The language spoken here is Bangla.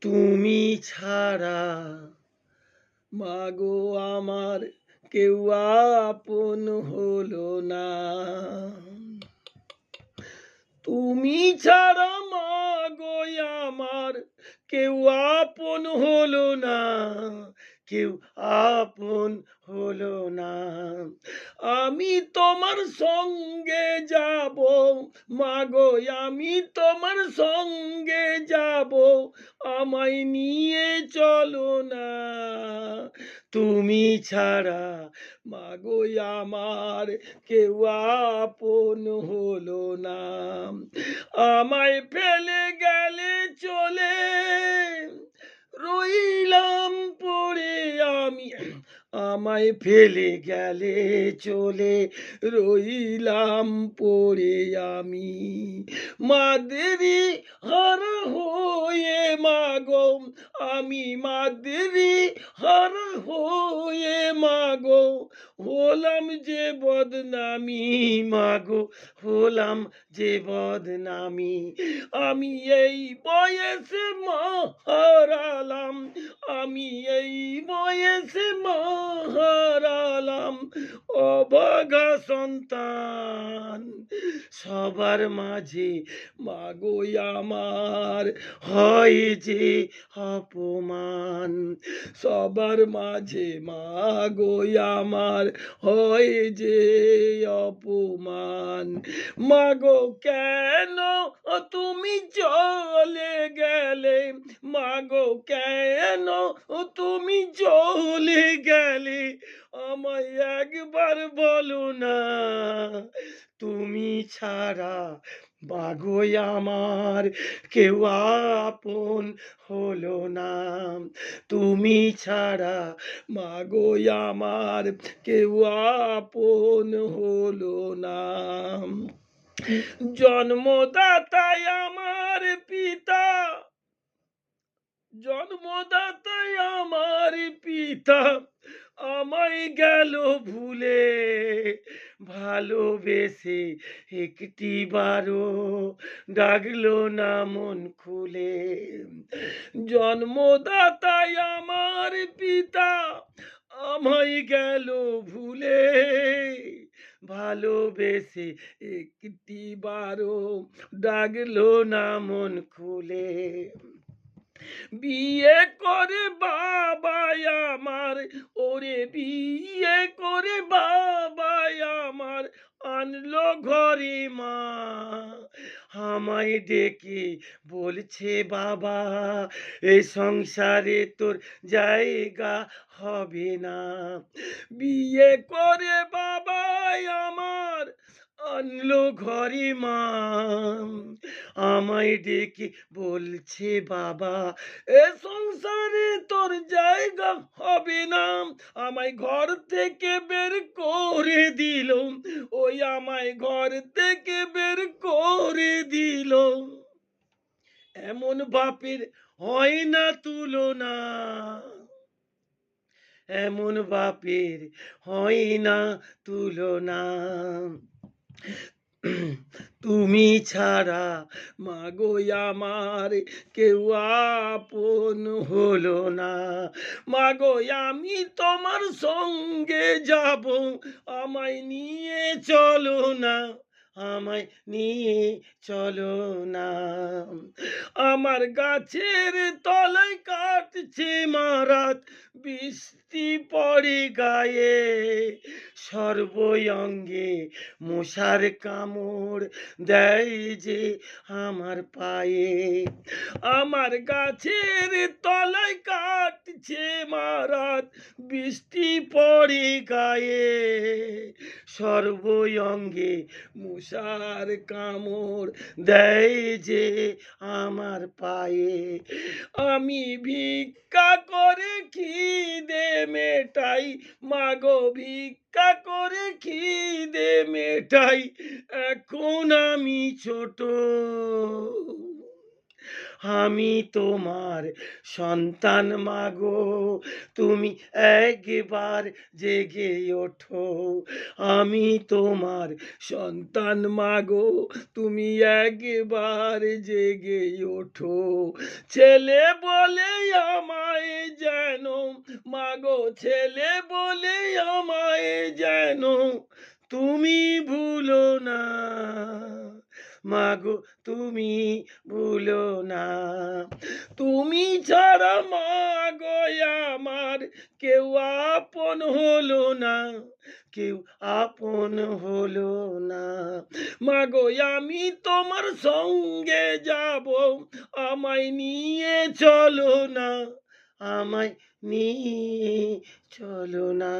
তুমি ছাড়া মাগো আমার কেউ আপন হলো না। তুমি ছাড়া মাগো আমার কেউ আপন হলো না, কেউ আপন হলো না। আমি তোমার সঙ্গে যাব মাগো, আমি তোমার সঙ্গে যাব, আমায় নিয়ে চলো না। তুমি ছাড়া মাগো আমার কেউ আপন হলো না। আমায় ফেলে গেলে চলে, রইলাম পড়ে আমি। আমায় ফেলে গেলে চলে, রইলাম পড়ে আমি। মাদেরই হারা হয়ে মাগো, আমি মাদেরই হারা হয়ে মাগো, হলাম যে বদনামি মাগো, হলাম যে বদনামি। আমি এই বয়সে মা হারালাম, আমি এই বয়সে মা হারালাম, অভাগা সন্তান। সবার মাঝে মাগো আমার হয় যে অপমান, সবার মাঝে মাগো আমার হয় যে অপমান। মাগো কেন তুমি চলে গেলে, মাগো কেন তুমি চলে গেলে, আমায় একবার বলো না। তুমি ছাড়া মাগো আমার কেউ আপন হলো না। তুমি ছাড়া মাগো আমার কেউ আপন হলো না। জন্মদাতাই আমার পিতা, জন্মদাতাই আমার পিতা, আমায় গেল ভুলে। ভালোবেসে একটি বারও ডাকলো না মন খুলে। জন্মদাতাই আমার পিতা, আমায় গেল ভুলে। ভালোবেসে একটি বারও ডাকলো না মন খুলে। বিয়ে করে বাবাই আমার, ওরে বিয়ে করে বাবাই আমার আনলো ঘরে মা। আমায় ডেকে বলছে বাবা, এই সংসারে তোর জায়গা হবে না। বিয়ে করে বাবাই আমার আনলো ঘরে মা, আমায় ডেকে বলছে বাবা, এ সংসারে তোর জায়গা হবে না। আমায় ঘর থেকে বের করে দিল, ওই আমায় ঘর থেকে বের করে দিল। এমন বাপের হয় না তুলনা, এমন বাপের হয় না তুলনা। তুমি ছাড়া মাগো আমার কেউ আপন হলো না। মাগো আমি তোমার সঙ্গে যাব, আমায় নিয়ে চলো না, আমায় নিয়ে চলো না। আমার গাছের তলায় কাটছে মারাত, বৃষ্টি পড়ে গায়ে, সর্বঙ্গে মশার কামড় দেয় যে আমার পায়ে। আমার গাছের তলায় কাটছে মারাত, বৃষ্টি পড়ে গায়ে, সর্বঙ্গে মশার কামড় দেয় যে আমার পায়ে। আমি ভিক্ষা করে খিদে মেটাই মাগো, ভিক্ষা করে খিদে মেটাই, এখন আমি ছোট, আমি তোমার সন্তান মাগো, তুমি একবার জেগে ওঠো। আমি তোমার সন্তান মাগো, তুমি একবার জেগে ওঠো। ছেলে বলে আমায় যেন, মাগো ছেলে বলে আমায় যেন তুমি ভুলো না, মাগো তুমি ভুলো না। তুমি ছাড়া মাগো আমার কেউ আপন হলো না, কেউ আপন হলো না। মাগো আমি তোমার সঙ্গে যাব, আমায় নিয়ে চলো না, আমায় নিয়ে চলো না।